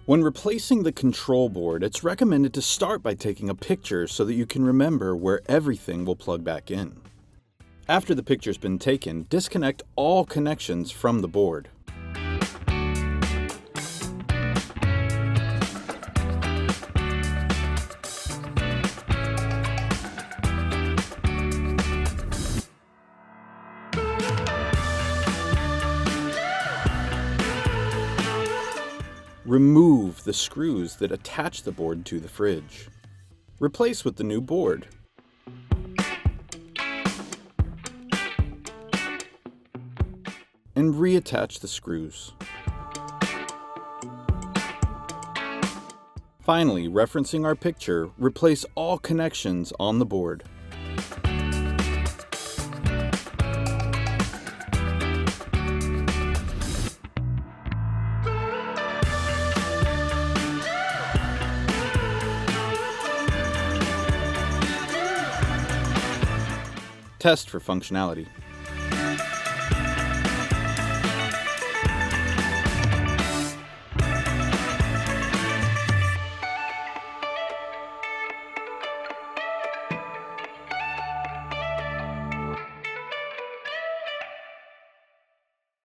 When replacing the control board, it's recommended to start by taking a picture so that you can remember where everything will plug back in. After the picture's been taken, disconnect all connections from the board. Remove the screws that attach the board to the fridge. Replace with the new board. And reattach the screws. Finally, referencing our picture, replace all connections on the board. Test for functionality.